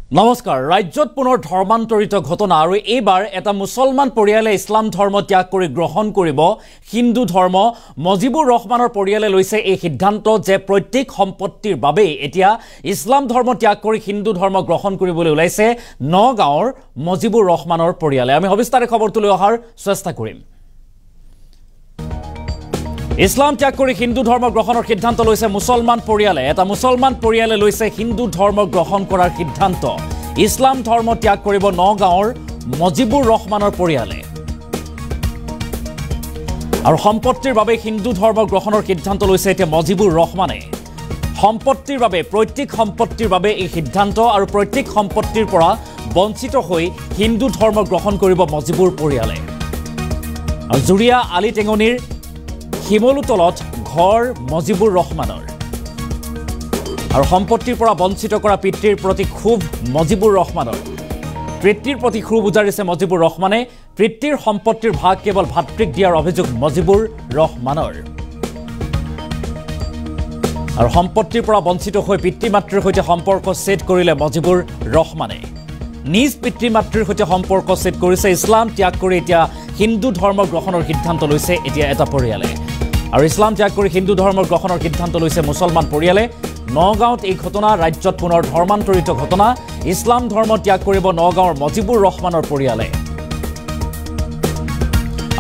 নমস্কাৰ ৰাজ্যত পুনৰ ধৰ্মান্তৰিত ঘটনা আৰু এইবাৰ এটা মুছলমান পৰিয়ালে ইছলাম ধৰ্ম ত্যাগ কৰি গ্ৰহণ কৰিব হিন্দু ধৰ্ম মজিবুৰ ৰহমানৰ পৰিয়ালে লৈছে এই সিদ্ধান্ত যে প্ৰত্যেক সম্পত্তিৰ বাবে এতিয়া ইছলাম ধৰ্ম ত্যাগ কৰি হিন্দু ধৰ্ম গ্ৰহণ কৰিবলৈ ওলাইছে নগাঁৱৰ মজিবুৰ ৰহমানৰ পৰিয়ালে আমি সবিস্তাৰে খবৰটো লৈ অহাৰ চেষ্টা কৰিম ইছলাম ত্যাগ কৰি হিন্দু ধৰ্ম গ্ৰহণৰ সিদ্ধান্ত লৈছে মুছলমান পৰিয়ালে এটা মুছলমান পৰিয়ালে লৈছে হিন্দু ধৰ্ম গ্ৰহণ কৰাৰ সিদ্ধান্ত ইছলাম ধৰ্ম ত্যাগ কৰিব নগাঁৱৰ মজিবুৰ ৰহমানৰ পৰিয়ালে আৰু সম্পত্তিৰ বাবে হিন্দু ধৰ্ম গ্ৰহণৰ সিদ্ধান্ত লৈছে এতিয়া মজিবুৰ ৰহমানে সম্পত্তিৰ বাবে প্ৰত্যেক সম্পত্তিৰ বাবে এই সিদ্ধান্ত আৰু প্ৰত্যেক সম্পত্তিৰ পৰা বঞ্চিত হৈ হিন্দু ধৰ্ম গ্ৰহণ কৰিব মজিবুৰ পৰিয়ালে আৰু জুৰিয়া আলি টেঙনিৰ হিমলুতলত ঘৰ মজিবুৰ ৰহমানৰ আৰু সম্পত্তিৰ পৰা বঞ্চিত কৰা পিতৃৰ প্ৰতি ক্ষোভ মজিবুৰ ৰহমানৰ পিতৃৰ প্ৰতি ক্ষোভ উজাৰিছে মজিবুৰ ৰহমানে পিতৃৰ সম্পত্তিৰ ভাগ কেৱল ভাতৃক দিয়াৰ অভিযোগ মজিবুৰ ৰহমানৰ আৰু সম্পত্তিৰ পৰা বঞ্চিত হৈ পিতৃ মাতৃৰ সৈতে সম্পৰ্ক ছেদ কৰিলে মজিবুৰ ৰহমানে নিজ পিতৃ মাতৃৰ সৈতে সম্পৰ্ক ছেদ কৰিছে ইছলাম ত্যাগ কৰি এতিয়া হিন্দু ধৰ্ম গ্ৰহণৰ সিদ্ধান্ত লৈছে এতিয়া এটা পৰিয়ালে আৰু ইছলাম ত্যাগ কৰি হিন্দু ধৰ্ম গ্ৰহণৰ সিদ্ধান্ত লৈছে মুছলমান পৰিয়ালে নগাঁৱত এই ঘটনা ৰাজ্যত পুনৰ ধৰ্মান্তৰিত ঘটনা ইছলাম ধৰ্ম ত্যাগ কৰিব নগাঁৱৰ মজিবুৰ ৰহমানৰ পৰিয়ালে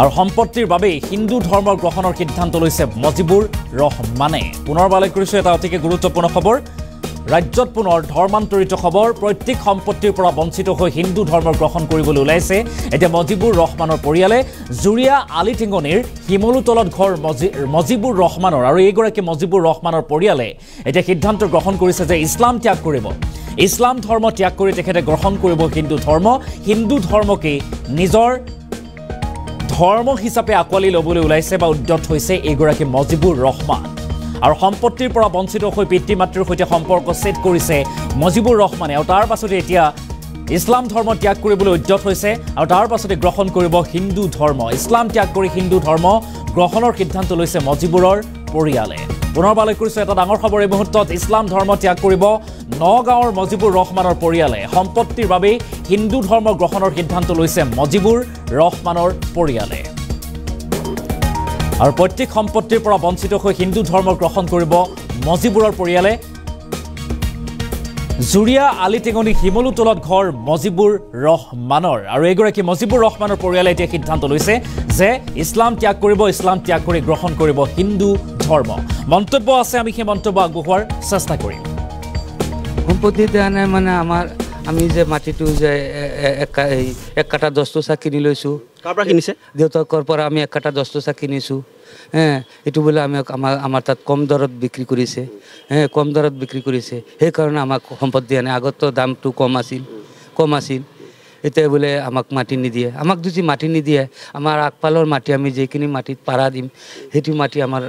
আৰু সম্পত্তিৰ বাবে হিন্দু ধৰ্ম গ্ৰহণৰ সিদ্ধান্ত লৈছে মজিবুৰ ৰহমানে পুনৰবালে কৰিছো এটা অতিকে গুৰুত্বপূৰ্ণ খবৰ ৰাজ্যত পুনৰ ধৰ্মান্তৰিত খবৰ প্ৰত্যেক সম্পত্তিৰ পৰা বঞ্চিত হৈ হিন্দু ধৰ্ম গ্ৰহণ কৰিবলৈ ওলাইছে এতিয়া মজিবুৰ ৰহমানৰ পৰিয়ালে জুৰিয়া আলি টেঙনিৰ হিমলুতলত ঘৰ মজিবুৰ ৰহমানৰ আৰু এইগৰাকী মজিবুৰ ৰহমানৰ পৰিয়ালে এতিয়া সিদ্ধান্ত গ্ৰহণ কৰিছে যে ইছলাম ত্যাগ কৰিব ইছলাম ধৰ্ম ত্যাগ কৰি তেখেতে গ্ৰহণ কৰিব হিন্দু ধৰ্মকে নিজৰ ধৰ্ম হিচাপে আকোৱালি ল'বলৈ ওলাইছে বা উদ্যত হৈছে এইগৰাকী মজিবুৰ ৰহমান আৰু সম্পত্তিৰ পৰা বঞ্চিত হৈ পিতৃ মাতৃৰ সৈতে সম্পৰ্ক ছেদ কৰিছে মজিবুৰ ৰহমানে আৰু তাৰ পাছতে এতিয়া ইছলাম ধৰ্ম ত্যাগ কৰিবলৈ উদ্যত হৈছে আৰু তাৰ পাছতে গ্ৰহণ কৰিব হিন্দু ধৰ্ম ইছলাম ত্যাগ কৰি হিন্দু ধৰ্ম গ্ৰহণৰ সিদ্ধান্ত লৈছে মজিবুৰৰ পৰিয়ালে পুনৰবালে কৰিছো এটা ডাঙৰ খবৰ এই মুহূৰ্তত ইছলাম ধৰ্ম ত্যাগ কৰিব নগাঁৱৰ মজিবুৰ ৰহমানৰ পৰিয়ালে সম্পত্তিৰ বাবে হিন্দু ধৰ্ম গ্ৰহণৰ সিদ্ধান্ত লৈছে মজিবুৰ ৰহমানৰ পৰিয়ালে আৰু প্ৰত্যেক সম্পত্তিৰ পৰা বঞ্চিত হৈ হিন্দু ধৰ্ম গ্ৰহণ কৰিব মজিবুৰৰ পৰিয়ালে জুৰিয়া আলি টেঙনি হিমলুতলত ঘৰ মজিবুৰ ৰহমানৰ আৰু এইগৰাকী মজিবুৰ ৰহমানৰ পৰিয়ালে এতিয়া সিদ্ধান্ত লৈছে যে ইছলাম ত্যাগ কৰিব ইছলাম ত্যাগ কৰি গ্ৰহণ কৰিব হিন্দু ধৰ্ম মন্তব্য আছে আমি সেই মন্তব্য আগবঢ়োৱাৰ চেষ্টা কৰিম সম্পত্তি দিয়া নাই মানে আমি যে মাটিটো যে এক কাটা 10 টকা কিনি লৈছোঁ কাৰ পৰা কিনিছে দেউতাকৰ পৰা আমি এক কাটা 10 টকা কিনিছোঁ এইটো বোলে আমি আমাৰ তাত কম দৰত বিক্ৰী কৰিছে কম দৰত বিক্ৰী কৰিছে সেইকাৰণে আমাক সম্পদ দিয়া নাই আগতো দামটো কম আছিল এতিয়া বোলে আমাক মাটি নিদিয়ে আমাক যদি মাটি নিদিয়ে আমাৰ আগফালৰ মাটি আমি যিখিনি মাটিত পাৰা দিম সেইটো মাটি আমাৰ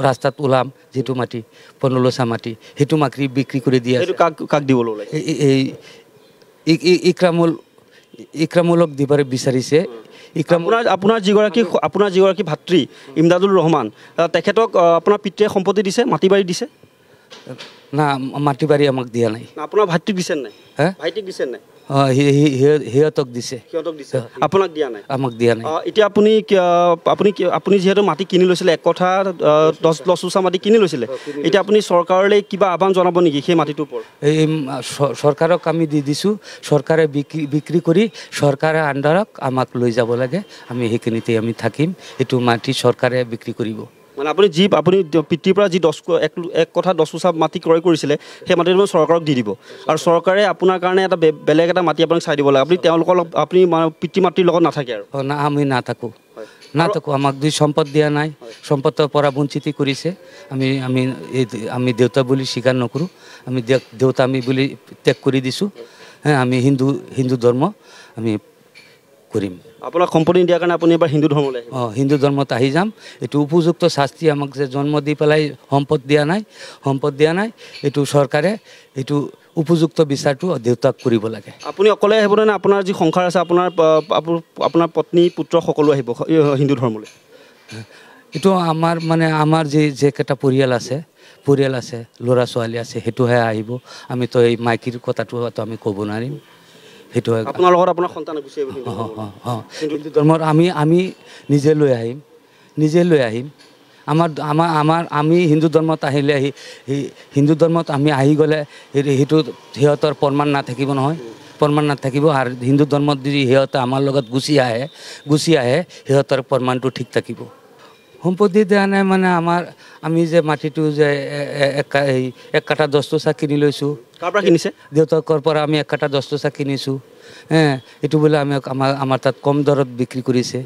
ৰাস্তাত ওলাম যেটো মাটি 15 লচা মাটি সেইটো মাটি বিক্ৰী কৰি দিয়া সেইটো কাক দিবলৈ ওলাইছে ইকৰামুলক দিবাৰে বিচাৰিছে আপোনাৰ যিগৰাকী ভাতৃ ইমদাদুল ৰহমান তেখেতক আপোনাৰ পিতৃয়ে সম্পত্তি দিছে মাটি বাৰী দিছে না মাটি বাৰী আমাক দিয়া নাই আপোনাৰ ভাতৃক দিছে নাই ভাইটিক দিছে নাই সিহঁতক দিছে আপোনাক দিয়া নাই আমাক দিয়া নাই এতিয়া আপুনি যিহেতু মাটি কিনি লৈছিলে এক কথা 10 লচুচা মাটি কিনি লৈছিলে এতিয়া আপুনি চৰকাৰলৈ কিবা আহ্বান জনাব নেকি সেই মাটিটোৰ ওপৰত এই চৰকাৰক আমি দি দিছোঁ চৰকাৰে বিক্ৰী কৰি চৰকাৰে আণ্ডাৰক আমাক লৈ যাব লাগে আমি সেইখিনিতে আমি থাকিম এইটো মাটি চৰকাৰে বিক্ৰী কৰিব মানে আপুনি পিতৃৰ পৰা যি 1 কথা 10 লচা মাটি ক্ৰয় কৰিছিলে সেই মাটিটো চৰকাৰক দি দিব আৰু চৰকাৰে আপোনাৰ কাৰণে এটা বেলেগ এটা মাটি আপোনাক চাই দিব লাগে আপুনি তেওঁলোকৰ আপুনি পিতৃ মাতৃৰ লগত নাথাকে আৰু না আমি নাথাকোঁ আমাক দুই সম্পদ দিয়া নাই সম্পদৰ পৰা বঞ্চিত কৰিছে আমি দেউতা বুলি স্বীকাৰ নকৰোঁ আমি দেউতা আমি বুলি ত্যাগ কৰি দিছোঁ আমি হিন্দু ধৰ্ম আমি কৰিম আপোনাক সম্পত্তি দিয়াৰ কাৰণে আপুনি এবাৰ হিন্দু ধৰ্মলৈ হিন্দু ধৰ্মত আহি যাম এইটো উপযুক্ত শাস্তি আমাক যে জন্ম দি পেলাই সম্পদ দিয়া নাই এইটো চৰকাৰে এইটো উপযুক্ত বিচাৰটো দেউতাক কৰিব লাগে আপুনি অকলে আহিব নে আপোনাৰ যি সংসাৰ আছে আপোনাৰ পত্নী পুত্ৰ সকলো আহিব হিন্দু ধৰ্মলৈ এইটো আমাৰ যে কেইটা পৰিয়াল আছে পৰিয়াল আছে ল'ৰা ছোৱালী আছে সেইটোহে আহিব আমিতো এই মাইকীৰ কথাটো আমি ক'ব নোৱাৰিম সেইটো আপোনাৰ লগত আপোনাৰ সন্তান গুচি আহিব হিন্দু ধৰ্মৰ আমি নিজে লৈ আহিম আমি হিন্দু ধৰ্মত আহিলে হিন্দু ধৰ্মত আমি আহি গ'লে সেইটো সিহঁতৰ প্ৰমাণ নাথাকিব নহয় প্ৰমাণ নাথাকিব আৰু হিন্দু ধৰ্মত যদি সিহঁতে আমাৰ লগত গুচি আহে সিহঁতৰ প্ৰমাণটো ঠিক থাকিব সম্পত্তি দিয়া নাই মানে আমি যে মাটিটো যে এক কাঠা 10 টকা কিনি লৈছোঁ কাৰ পৰা কিনিছে দেউতাকৰ পৰা আমি 1 কাঠা 10 টকা কিনিছোঁ এইটো বোলে আমাৰ তাত কম দৰত বিক্ৰী কৰিছে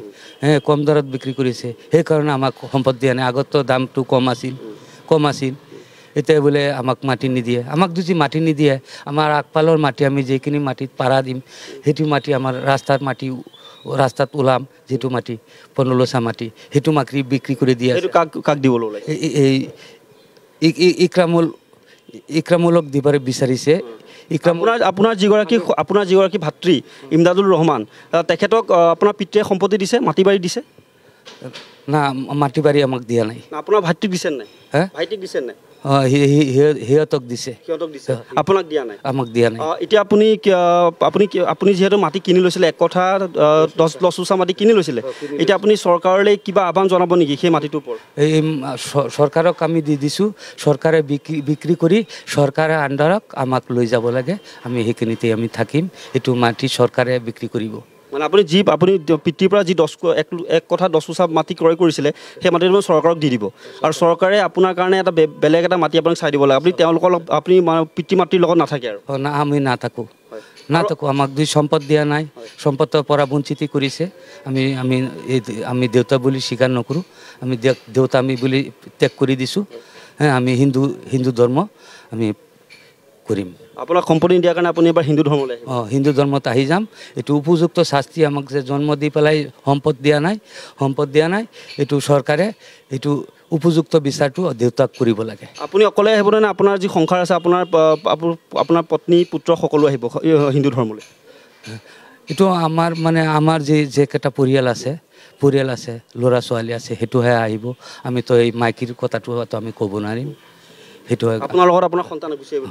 কম দৰত বিক্ৰী কৰিছে সেইকাৰণে আমাক সম্পদ দিয়া নাই আগতো দামটো কম আছিল এতিয়া বোলে আমাক মাটি নিদিয়ে আমাক যদি মাটি নিদিয়ে আমাৰ আগফালৰ মাটি আমি যিখিনি মাটিত পাৰা দিম সেইটো মাটি আমাৰ ৰাস্তাত ওলাম যিটো মাটি 15 লোচা মাটি সেইটো মাটি বিক্ৰী কৰি দিয়ে কাক দিবলৈ ওলাইছে ইকৰামুলক দিবলৈ বিচাৰিছে আপোনাৰ যিগৰাকী ভাতৃ ইমদাদুল ৰহমান তেখেতক আপোনাৰ পিতৃয়ে সম্পত্তি দিছে মাটি বাৰী দিছে না মাটি বাৰী আমাক দিয়া নাই আপোনাৰ ভাইটিক দিছে নাই ভাইটিক দিছে নাই সিহঁতক দিছে আপোনাক দিয়া নাই আমাক দিয়া নাই এতিয়া আপুনি যিহেতু মাটি কিনি লৈছিলে 1 কঠা 10 লচুচা মাটি কিনি লৈছিলে এতিয়া আপুনি চৰকাৰলৈ কিবা আহ্বান জনাব নেকি সেই মাটিটোৰ ওপৰত এই চৰকাৰক আমি দি দিছোঁ চৰকাৰে বিক্ৰী কৰি চৰকাৰে আণ্ডাৰক আমাক লৈ যাব লাগে আমি সেইখিনিতে আমি থাকিম এইটো মাটি চৰকাৰে বিক্ৰী কৰিব মানে আপুনি পিতৃৰ পৰা যি 1 কঠা 10 টকা মাটি ক্ৰয় কৰিছিলে সেই মাটিটো চৰকাৰক দি দিব আৰু চৰকাৰে আপোনাৰ কাৰণে এটা বেলেগ এটা মাটি আপোনাক চাই দিব লাগে আপুনি তেওঁলোকৰ আপুনি পিতৃ মাতৃৰ লগত নাথাকে আৰু না আমি নাথাকোঁ আমাক দুই সম্পদ দিয়া নাই সম্পদৰ পৰা বঞ্চিত কৰিছে আমি দেউতা বুলি স্বীকাৰ নকৰোঁ আমি দেউতা আমি বুলি ত্যাগ কৰি দিছোঁ আমি হিন্দু ধৰ্ম আমি কৰিম আপোনাক সম্পত্তি দিয়াৰ কাৰণে আপুনি এবাৰ হিন্দু ধৰ্মলৈ হিন্দু ধৰ্মত আহি যাম এইটো উপযুক্ত শাস্তি আমাক যে জন্ম দি পেলাই সম্পদ দিয়া নাই এইটো চৰকাৰে এইটো উপযুক্ত বিচাৰটো দেউতাক কৰিব লাগে আপুনি অকলে আহিব নে আপোনাৰ যি সংসাৰ আছে আপোনাৰ পত্নী পুত্ৰ সকলো আহিব হিন্দু ধৰ্মলৈ এইটো আমাৰ যে কেইটা পৰিয়াল আছে ল'ৰা ছোৱালী আছে সেইটোহে আহিব আমিতো এই মাইকীৰ কথাটো আমি ক'ব নোৱাৰিম সেইটো আপোনাৰ লগত আপোনাৰ সন্তান গুচি আহিব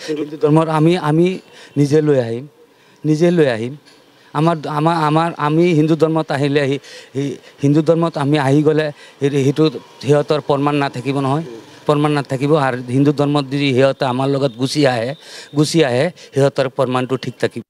হিন্দু ধৰ্মৰ আমি নিজে লৈ আহিম আমি হিন্দু ধৰ্মত আহিলে হিন্দু ধৰ্মত আমি আহি গ'লে সেইটো সিহঁতৰ প্ৰমাণ নাথাকিব নহয় প্ৰমাণ নাথাকিব আৰু হিন্দু ধৰ্মত যদি সিহঁতে আমাৰ লগত গুচি আহে সিহঁতৰ প্ৰমাণটো ঠিক থাকিব